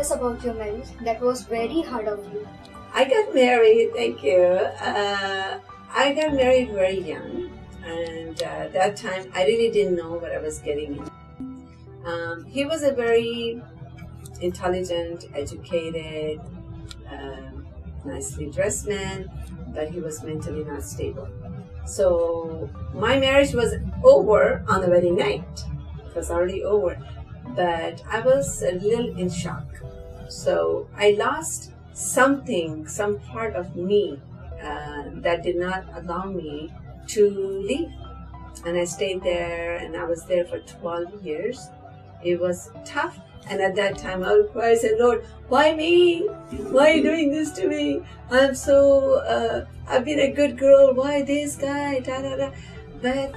us about your marriage that was very hard of you. I got married, thank you. I got married very young, and that time I really didn't know what I was getting in. He was a very intelligent, educated, nicely dressed man, but he was mentally not stable. So my marriage was over on the wedding night. It was already over, but I was a little in shock. So I lost something, some part of me that did not allow me to leave. And I stayed there, and I was there for 12 years. It was tough. And at that time, I would cry and say, Lord, why me? Why are you doing this to me? I'm so, I've been a good girl. Why this guy? Da, da, da. But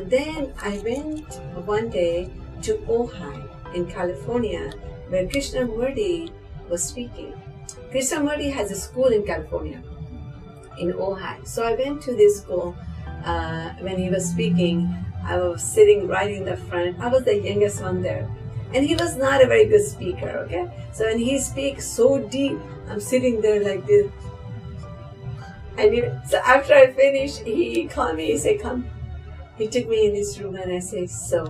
then I went one day to Ojai in California, where Krishnamurti was speaking. Krishnamurti has a school in California, in Ojai. So I went to this school. When he was speaking, I was sitting right in the front. I was the youngest one there. And he was not a very good speaker, okay? So when he speaks so deep, I'm sitting there like this. And so after I finished, he called me, he said, come. He took me in his room and I said, so,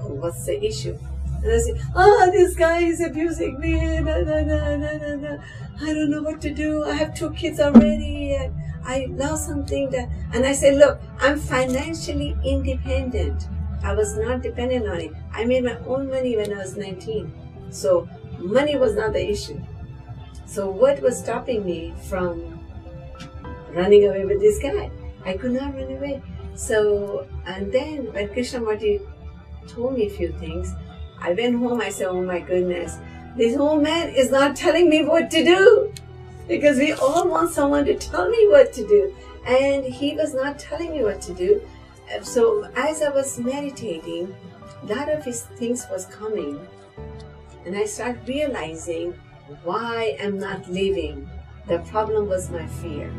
what's the issue? And I said, oh, this guy is abusing me, nah, nah, nah, nah, nah, nah. I don't know what to do. I have 2 kids already, and I lost something that, and I said, look, I'm financially independent. I was not dependent on it. I made my own money when I was 19. So money was not the issue. So what was stopping me from running away with this guy? I could not run away. So, and then when Krishnamurti told me a few things, I went home, I said, oh my goodness, this old man is not telling me what to do. Because we all want someone to tell me what to do. And he was not telling me what to do. So as I was meditating, a lot of his things was coming, and I started realizing why I'm not living. The problem was my fear.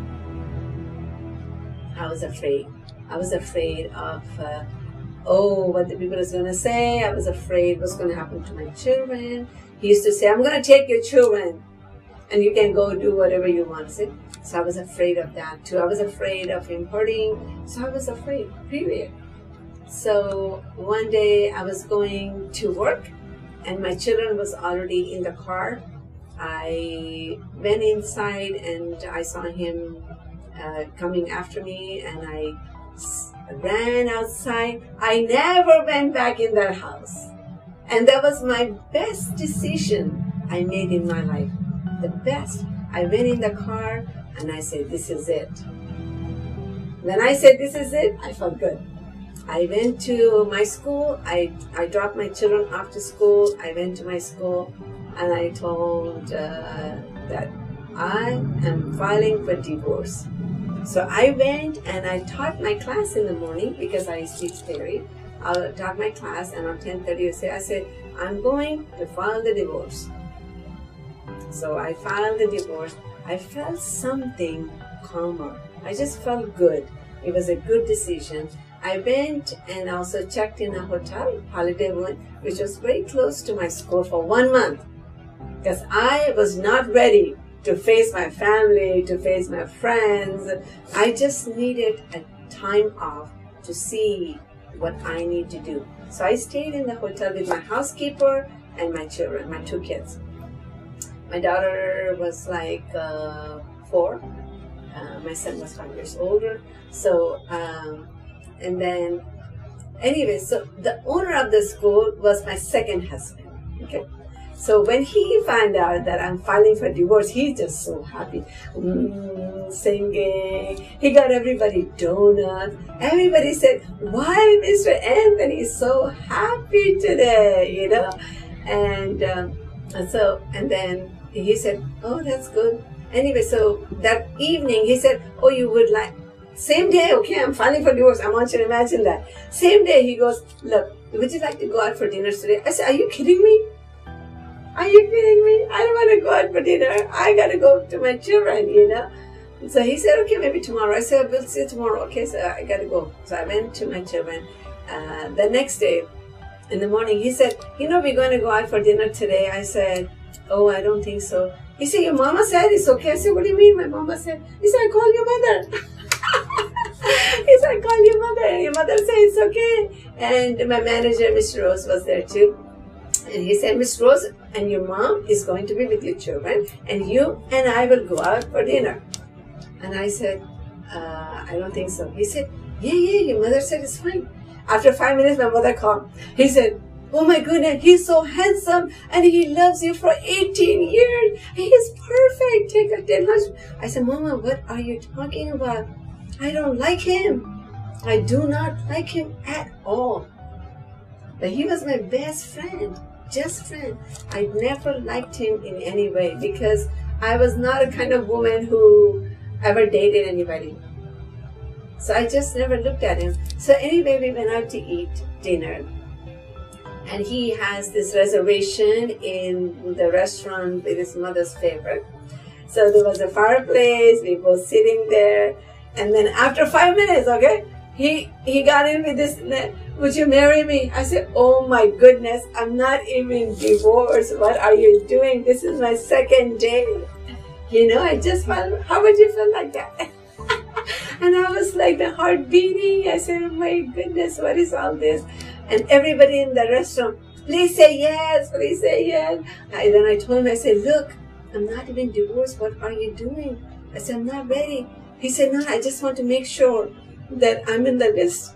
I was afraid. I was afraid of, what the people is going to say. I was afraid what's going to happen to my children. He used to say, I'm going to take your children, and you can go do whatever you want. So I was afraid of that too. I was afraid of him hurting. So I was afraid, period. So one day I was going to work and my children was already in the car. I went inside and I saw him coming after me, and I ran outside. I never went back in that house. And that was my best decision I made in my life. The best. I went in the car and I said, this is it. When I said this is it, I felt good. I went to my school. I dropped my children off to school. I went to my school and I told that I am filing for divorce. So I went and I taught my class in the morning because I speak theory. I taught my class, and on 10:30 I said, I'm going to file the divorce. So I filed the divorce. I felt something calmer. I just felt good. It was a good decision. I went and also checked in a hotel, Holiday Inn, which was very close to my school, for 1 month. Because I was not ready to face my family, to face my friends. I just needed a time off to see what I need to do. So I stayed in the hotel with my housekeeper and my children, my 2 kids. My daughter was like 4. My son was 5 years older. So, and then, anyway, so the owner of the school was my second husband, okay? So when he found out that I'm filing for divorce, he's just so happy, singing. He got everybody donuts. Everybody said, why Mr. Anthony is so happy today, you know? And then he said, oh, that's good. Anyway, so that evening he said, oh, you would like, same day, okay, I'm filing for divorce. I want you to imagine that. Same day he goes, look, would you like to go out for dinner today? I said, are you kidding me? Are you kidding me? I don't want to go out for dinner. I got to go to my children, you know. So he said, okay, maybe tomorrow. I said, we'll see you tomorrow. Okay, so I got to go. So I went to my children. The next day, in the morning. He said, you know, we're going to go out for dinner today. I said, oh, I don't think so. He said, your mama said it's okay. I said, what do you mean my mama said? He said, I call your mother. He said, I call your mother. And your mother said it's okay. And my manager, Miss Rose, was there too. And he said, Miss Rose and your mom is going to be with your children. And you and I will go out for dinner. And I said, I don't think so. He said, yeah, your mother said it's fine. After 5 minutes, my mother called. He said, oh my goodness, he's so handsome and he loves you for 18 years. He's perfect. Take a day lunch. I said, Mama, what are you talking about? I don't like him. I do not like him at all. But he was my best friend, just friend. I never liked him in any way because I was not a kind of woman who ever dated anybody. So I just never looked at him. So anyway, we went out to eat dinner. And he has this reservation in the restaurant with his mother's favorite. So there was a fireplace, we were sitting there. And then after 5 minutes, okay, he got in with this, would you marry me? I said, oh my goodness, I'm not even divorced. What are you doing? This is my second date. You know, I just felt, how would you feel like that? And I was like, the heart beating. I said, oh my goodness, what is all this? And everybody in the restaurant, please say yes, please say yes. And then I told him, I said, look, I'm not even divorced. What are you doing? I said, I'm not ready. He said, no, I just want to make sure that I'm in the list.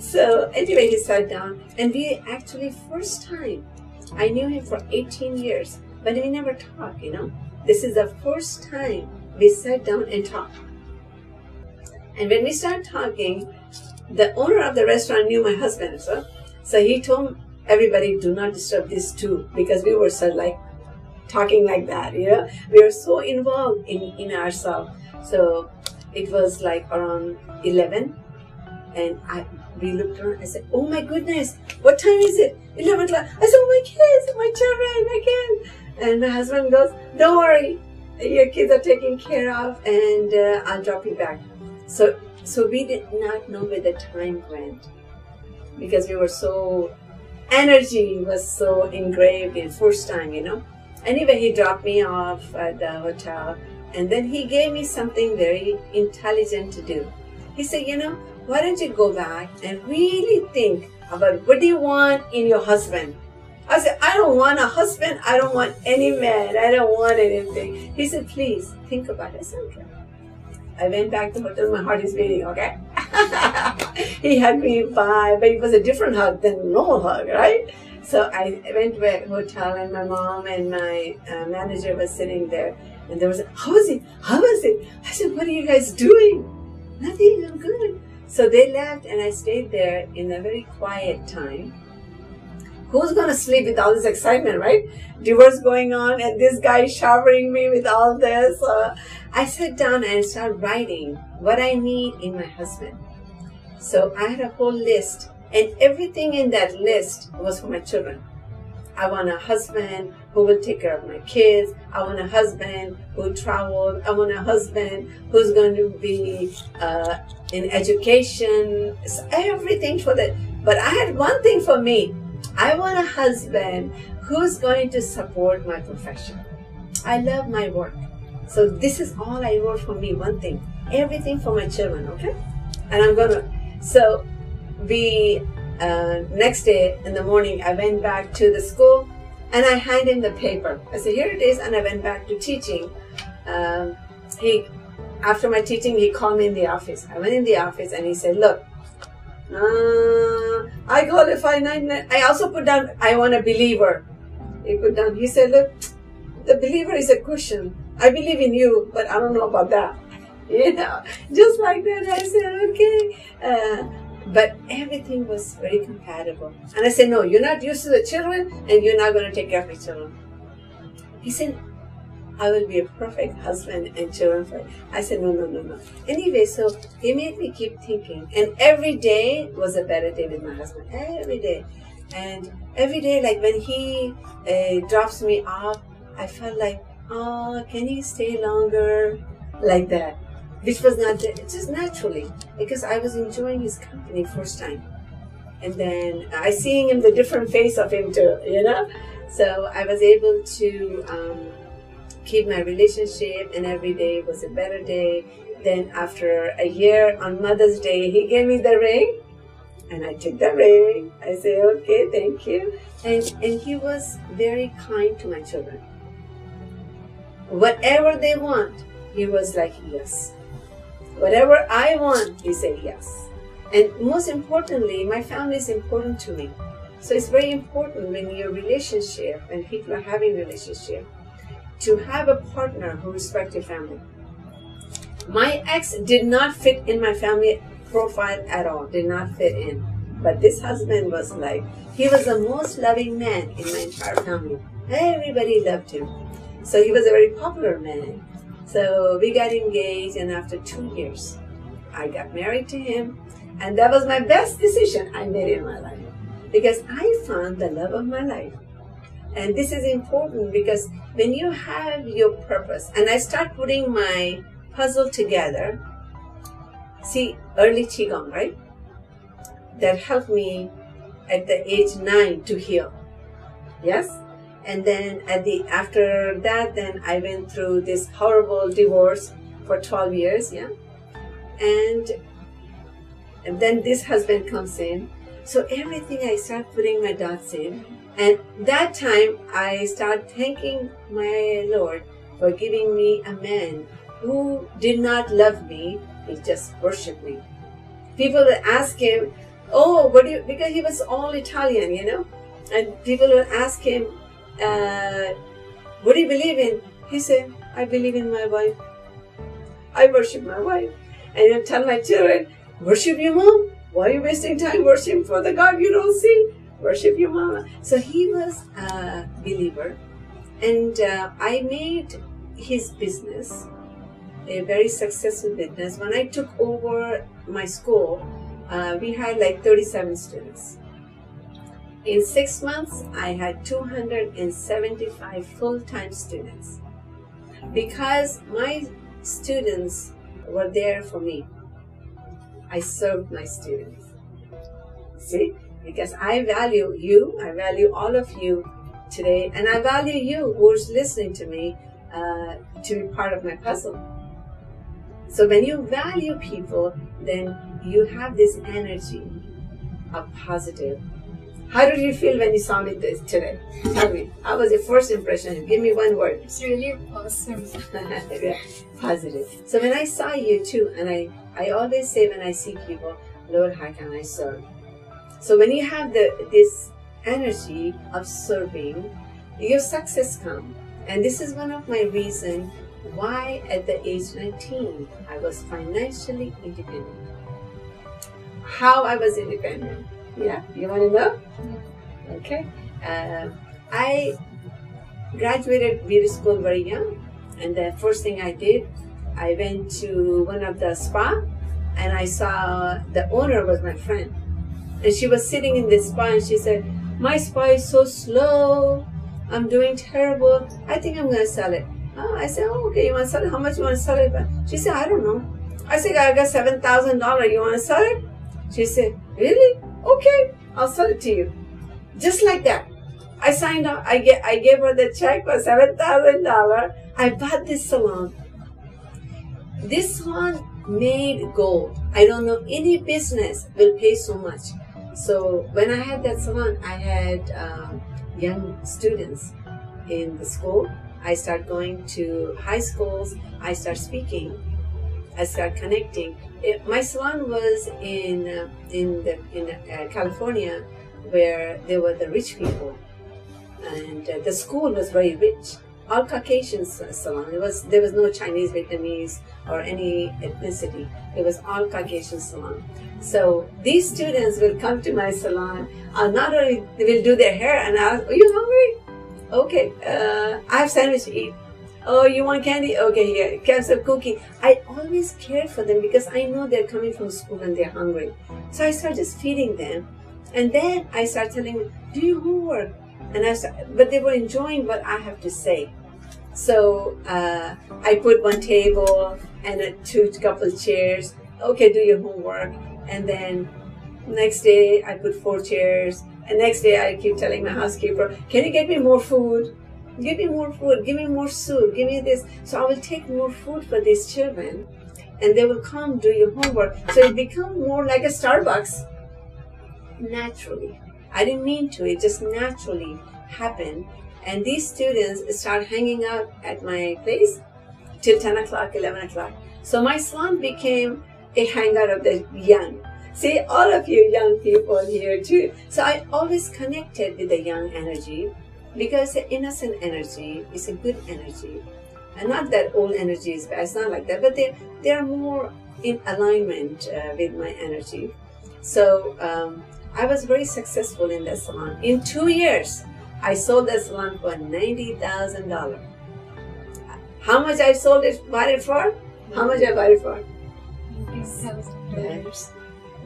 So anyway, he sat down and we actually, first time, I knew him for 18 years, but we never talked, you know. This is the first time we sat down and talked. And when we started talking, the owner of the restaurant knew my husband, so he told everybody, do not disturb these two, because we were so like talking like that, you know. We were so involved in ourselves. So it was like around 11, and we looked around. I said, oh my goodness, what time is it? 11 o'clock. I said, oh, my kids, my children, my kids. And my husband goes, don't worry, your kids are taken care of, and I'll drop you back. So we did not know where the time went, because we were so, energy was so engraved in first time, you know. Anyway, he dropped me off at the hotel, and then he gave me something very intelligent to do. He said, you know, why don't you go back and really think about what do you want in your husband? I said, I don't want a husband. I don't want any man. I don't want anything. He said, please think about it. I said, okay. I went back to the hotel. My heart is beating, okay? He hugged me bye, but it was a different hug than a normal hug, right? So I went to the hotel, and my mom and my manager was sitting there. And there was, how was it? How was it? I said, what are you guys doing? Nothing, I'm good. So they left, and I stayed there in a very quiet time. Who's going to sleep with all this excitement, right? Divorce going on, and this guy showering me with all this. I sat down and started writing what I need in my husband. So I had a whole list, and everything in that list was for my children. I want a husband who will take care of my kids. I want a husband who will travel. I want a husband who's going to be in education. So everything for that. But I had one thing for me. I want a husband who's going to support my profession. I love my work. So this is all I wrote for me, one thing. Everything for my children, okay? And I'm going to, so we, next day in the morning, I went back to the school and I handed him the paper. I said, here it is, and I went back to teaching. After my teaching, he called me in the office. I went in the office and he said, look, I qualify 99. I also put down, I want a believer. He said, look, the believer is a Christian. I believe in you, but I don't know about that. You know, just like that. I said, okay. But everything was very compatible. And I said, no, you're not used to the children, and you're not going to take care of the children. He said, I will be a perfect husband and children for you. I said, no. Anyway, so he made me keep thinking. And every day was a better day with my husband. Every day. And every day, like when he drops me off, I felt like, oh, can he stay longer? Like that. Which was not, just naturally. Because I was enjoying his company first time. And then I seeing him, the different face of him too, you know. So I was able to keep my relationship, and every day was a better day. Then after a year on Mother's Day, he gave me the ring, and I took the ring. I said, okay, thank you. And he was very kind to my children. Whatever they want, he was like, yes. Whatever I want, he said yes. And most importantly, my family is important to me. So it's very important when your relationship, and people are having relationship, to have a partner who respects your family. My ex did not fit in my family profile at all, did not fit in. But this husband was like, he was the most loving man in my entire family. Everybody loved him. So he was a very popular man. So we got engaged, and after 2 years, I got married to him. And that was my best decision I made in my life, because I found the love of my life. And this is important, because when you have your purpose, and I start putting my puzzle together, see, early Qigong, right? That helped me at the age 9 to heal. Yes? And then after that, then I went through this horrible divorce for 12 years, yeah? And then this husband comes in. So everything I start putting my dots in. And that time I start thanking my Lord for giving me a man who did not love me, he just worshiped me. People would ask him, oh, because he was all Italian, you know? And people would ask him, what do you believe in? He said, I believe in my wife. I worship my wife. And I tell my children, worship your mom. Why are you wasting time worshiping for the God you don't see? Worship your mama. So he was a believer. And I made his business a very successful business. When I took over my school, we had like 37 students. In 6 months, I had 275 full-time students. Because my students were there for me, I served my students. See? Because I value you, I value all of you today, and I value you who's listening to me to be part of my puzzle. So when you value people, then you have this energy of positive. How did you feel when you saw me today? Tell me, how was your first impression? Give me one word. It's really awesome. Yeah, positive. So when I saw you too, and I always say when I see people, Lord, how can I serve? So when you have this energy of serving, your success comes. And this is one of my reasons why at the age 19, I was financially independent. How I was independent. Yeah, you want to know? Okay. I graduated beauty school very young. And the first thing I did, I went to one of the spa, and I saw the owner was my friend. And she was sitting in the spa, and she said, my spa is so slow. I'm doing terrible. I think I'm going to sell it. Oh, I said, oh, okay, you want to sell it? How much you want to sell it? She said, I don't know. I said, I got $7,000. You want to sell it? She said, really? Okay, I'll sell it to you. Just like that. I signed up. I gave her the check for $7,000. I bought this salon. This salon made gold. I don't know any business will pay so much. So when I had that salon, I had young students in the school. I start going to high schools. I start speaking. I start connecting. My salon was in California, where there were the rich people, and the school was very rich. All Caucasian salon. There was no Chinese, Vietnamese, or any ethnicity. It was all Caucasian salon. So these students will come to my salon. Not only they will do their hair and ask, "Are you hungry? Okay, I have sandwich to eat. Oh, you want candy? Okay, here, have some cookie." I always cared for them because I know they're coming from school and they're hungry. So I start just feeding them, and then I start telling them, "Do your homework." And but they were enjoying what I have to say. So I put one table and a couple chairs. Okay, do your homework. And then Next day, I put 4 chairs. And next day, I keep telling my housekeeper, can you get me more food? Give me more food, give me more soup, give me this. So I will take more food for these children, and they will come do your homework. So it becomes more like a Starbucks. Naturally. I didn't mean to, it just naturally happened. And these students start hanging out at my place till 10 o'clock, 11 o'clock. So my salon became a hangout of the young. See, all of you young people here too. So I always connected with the young energy, because the innocent energy is a good energy. And not that old energy is bad, it's not like that, but they are more in alignment with my energy. So I was very successful in the salon. In 2 years, I sold the salon for $90,000. How much I sold it, bought it for? How much I bought it for? $90,000.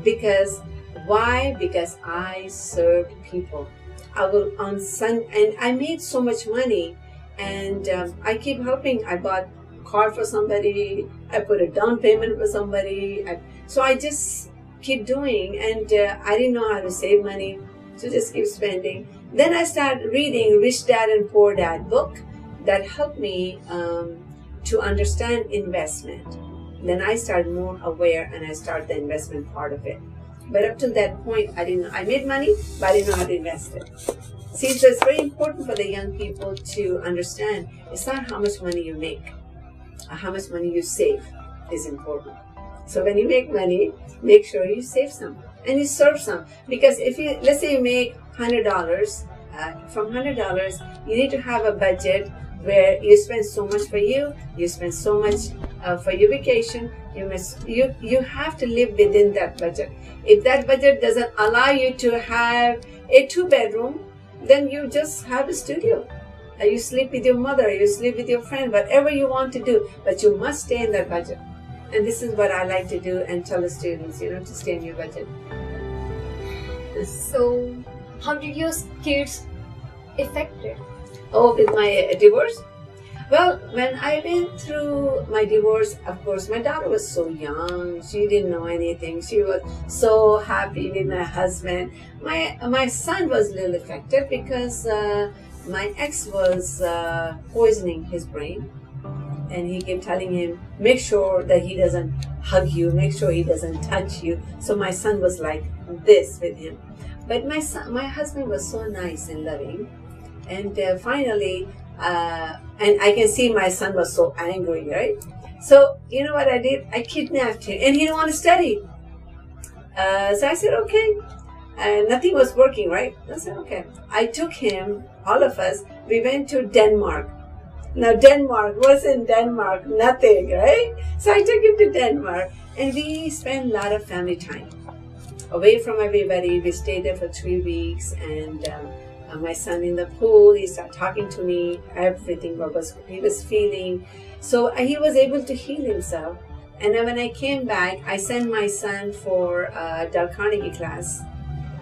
Because, why? Because I served people. I will on Sun, and I made so much money, and I keep helping. I bought a car for somebody, I put a down payment for somebody, so I just keep doing, and I didn't know how to save money, so just keep spending. Then I started reading Rich Dad and Poor Dad book that helped me to understand investment. Then I started more aware, and I started the investment part of it. But up to that point, I didn't know. I made money, but I didn't know how to invest it. See, so it's very important for the young people to understand. It's not how much money you make, or how much money you save is important. So when you make money, make sure you save some and you serve some. Because if you, let's say you make $100, from $100, you need to have a budget where you spend so much for you, you spend so much for your vacation. You have to live within that budget. If that budget doesn't allow you to have a 2-bedroom, then you just have a studio. You sleep with your mother, you sleep with your friend, whatever you want to do, but you must stay in that budget. And this is what I like to do and tell the students, to stay in your budget. So, how did your kids affect it? Oh, with my divorce? Well, when I went through my divorce, of course, my daughter was so young. She didn't know anything. She was so happy with my husband. My son was a little affected because my ex was poisoning his brain. And he kept telling him, make sure that he doesn't hug you, make sure he doesn't touch you. So my son was like this with him. But my husband was so nice and loving. And finally, and I can see my son was so angry, right? So, you know what I did? I kidnapped him, and he didn't want to study. So I said, okay. And nothing was working, right? I said, okay. I took him, all of us, we went to Denmark. Now, Denmark, what's in Denmark? Nothing, right? So I took him to Denmark, and we spent a lot of family time. Away from everybody, we stayed there for 3 weeks, and my son in the pool, he started talking to me, everything what he was feeling. So he was able to heal himself. And then when I came back, I sent my son for a Dale Carnegie class.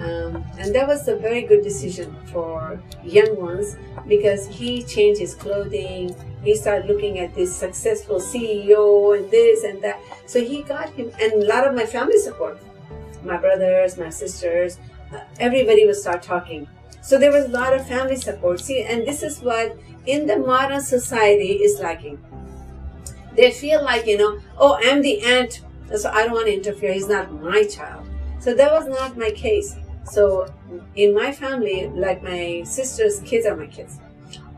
And that was a very good decision for young ones, because he changed his clothing. He started looking at this successful CEO and this and that. So he got him, and a lot of my family support. My brothers, my sisters, everybody would start talking. So there was a lot of family support. See, and this is what in the modern society is lacking. They feel like, oh, I'm the aunt, so I don't want to interfere. He's not my child. So that was not my case. So in my family, like my sister's kids are my kids.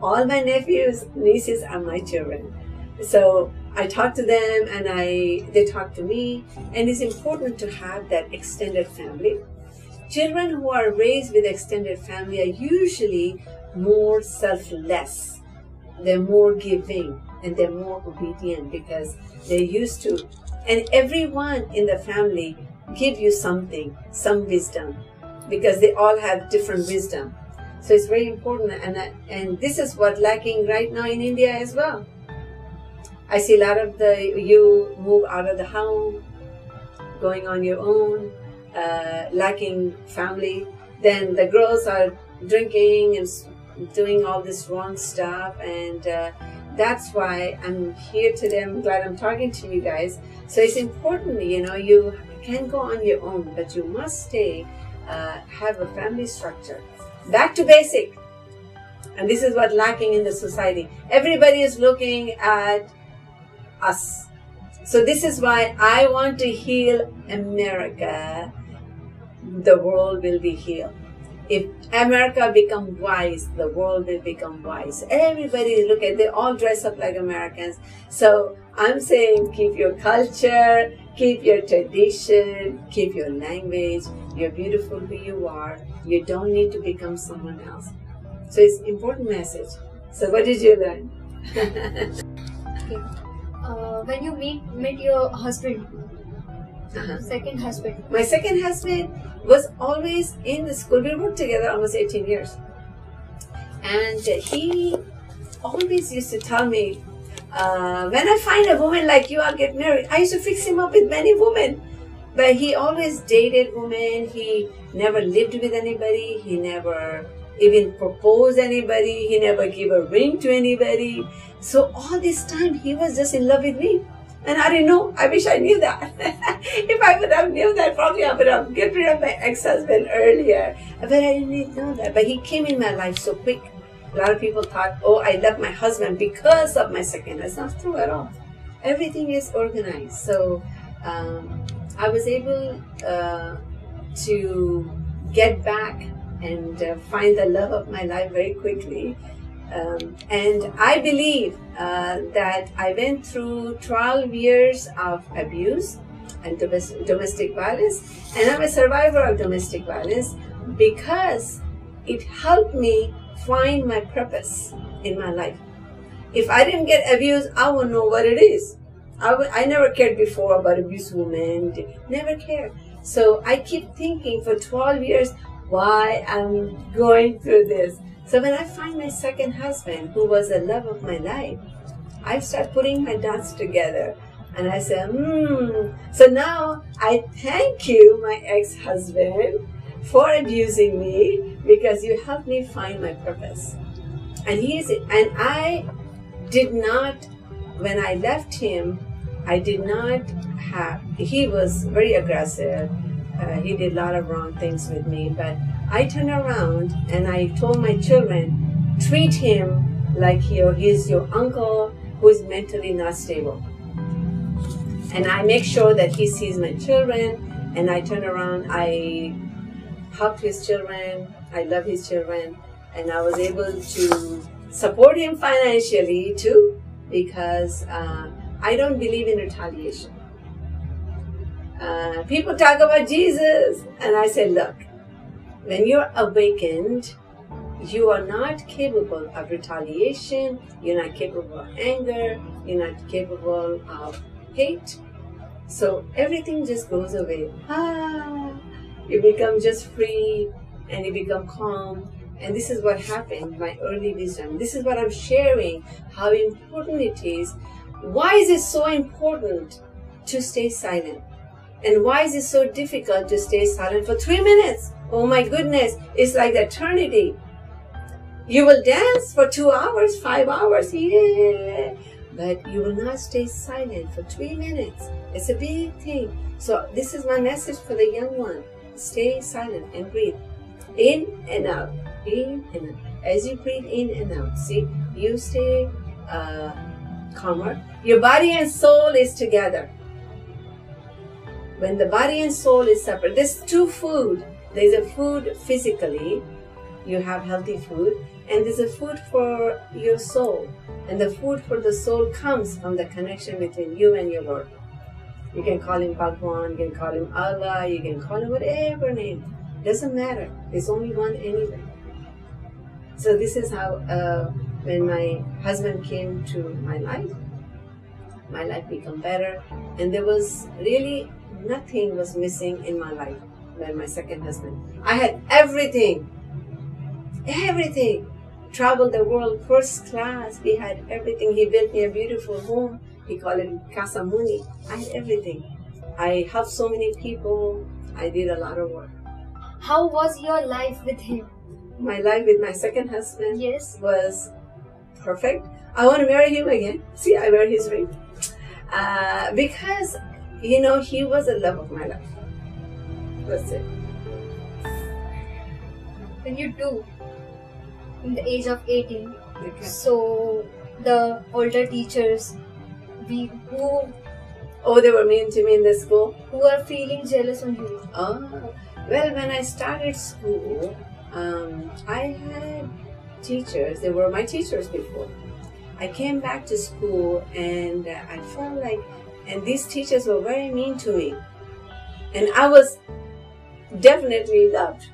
All my nephews, nieces are my children. So I talk to them, and they talk to me. And it's important to have that extended family. Children who are raised with extended family are usually more selfless. They're more giving, and they're more obedient because they're used to. And everyone in the family give you something, some wisdom, because they all have different wisdom. So it's very important, and this is what lacking right now in India as well. I see a lot of you move out of the home, going on your own, lacking family. Then the girls are drinking and doing all this wrong stuff, and that's why I'm here today. I'm glad I'm talking to you guys, So it's important, you know, you can go on your own, but you must stay, have a family structure. Back to basic. And this is what lacking in the society. Everybody is looking at us. So this is why I want to heal America. The world will be healed. If America become wise, the world will become wise. Everybody look at, they all dress up like Americans. So I'm saying keep your culture, keep your tradition, keep your language. You're beautiful who you are. You don't need to become someone else. So it's an important message. So what did you learn? Okay. When you met your husband, second husband. My second husband was always in the school. We worked together almost 18 years. And he always used to tell me, when I find a woman like you, I'll get married. I used to fix him up with many women. But he always dated women. He never lived with anybody. He never even proposed anybody. He never gave a ring to anybody. So all this time, he was just in love with me. And I didn't know. I wish I knew that. If I would have knew that, probably I would have get rid of my ex-husband earlier. But I didn't know that. But he came in my life so quick. A lot of people thought, oh, I left my husband because of my second. That's not true at all. Everything is organized. So I was able to get back and find the love of my life very quickly. And I believe that I went through 12 years of abuse and domestic violence, and I'm a survivor of domestic violence because it helped me find my purpose in my life. If I didn't get abused, I wouldn't know what it is. I never cared before about abused women, never cared. So I keep thinking for 12 years why I'm going through this. So when I find my second husband, who was the love of my life, I start putting my dots together. And I say, So now I thank you, my ex-husband, for abusing me because you helped me find my purpose. And I did not, when I left him, I did not have, he was very aggressive. He did a lot of wrong things with me, but I turned around and I told my children, treat him like he's your uncle who is mentally not stable. And I make sure that he sees my children, and I turn around, I helped his children, I love his children, and I was able to support him financially too, because I don't believe in retaliation. People talk about Jesus, and I say, look, when you're awakened, you are not capable of retaliation, you're not capable of anger, you're not capable of hate. So everything just goes away. You become just free and you become calm. And this is what happened, my early wisdom. This is what I'm sharing, how important it is. Why is it so important to stay silent? And why is it so difficult to stay silent for 3 minutes? Oh my goodness, it's like eternity. You will dance for 2 hours, 5 hours, yeah. But you will not stay silent for 3 minutes. It's a big thing. So this is my message for the young one. Stay silent and breathe. In and out, in and out. As you breathe in and out, see, you stay calmer. Your body and soul is together. When the body and soul is separate, there's two food. There's a food physically, you have healthy food, and there's a food for your soul. And the food for the soul comes from the connection between you and your Lord. You can call him Bhagwan, you can call him Allah, you can call him whatever name. Doesn't matter. There's only one anyway. So this is how, when my husband came to my life became better. And there was really nothing was missing in my life when my second husband. I had everything. Everything. Traveled the world first class. We had everything. He built me a beautiful home. He called it Casa Munni. I had everything. I helped so many people. I did a lot of work. How was your life with him? My life with my second husband, yes, was perfect. I want to marry him again. See, I wear his ring. Because you know, he was the love of my life. That's it. When you do, in the age of 18, Okay. so the older teachers, Oh, they were mean to me in the school? who are feeling jealous on you. Oh, well, when I started school, I had teachers. They were my teachers before. I came back to school and I felt like, and these teachers were very mean to me. And I was definitely loved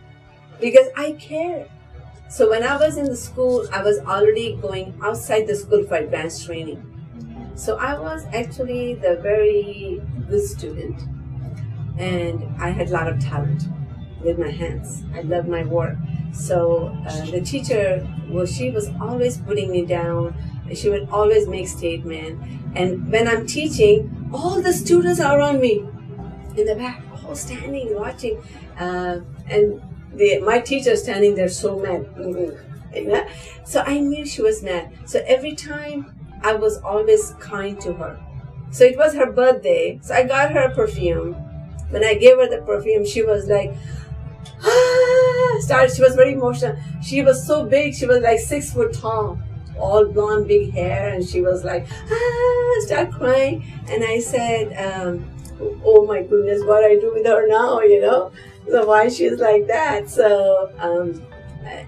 because I cared. So when I was in the school, I was already going outside the school for advanced training. So I was actually the very good student, and I had a lot of talent with my hands. I loved my work. So the teacher, well, she was always putting me down. She would always make statements. And when I'm teaching, all the students are around me in the back, all standing, watching. And my teacher standing there so mad. You know? So I knew she was mad. So every time I was always kind to her. So it was her birthday. So I got her perfume. When I gave her the perfume, she was like, she was very emotional. She was so big. She was like 6 foot tall, all blonde, big hair. And she was like, start crying. And I said, oh my goodness, what I do with her now, you know? So why she's like that? So,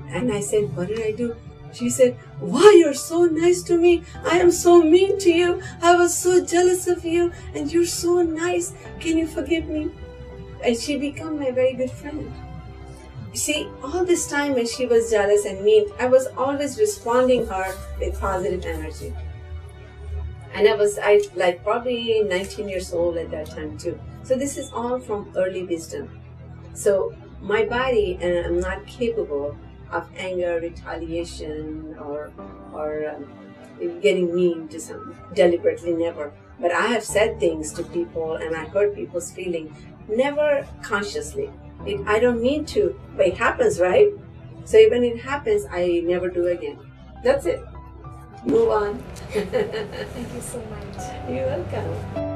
and I said, what did I do? She said, why you're so nice to me? I am so mean to you. I was so jealous of you and you're so nice. Can you forgive me? And she became my very good friend. See, all this time when she was jealous and mean, I was always responding her with positive energy. And I like probably 19 years old at that time too. So this is all from early wisdom. So my body, and I'm not capable of anger, retaliation, or getting mean to someone. Deliberately, never. But I have said things to people and I hurt people's feelings. Never consciously. I don't mean to, but it happens, right? So when it happens, I never do again. That's it. Move on. Thank you so much. You're welcome.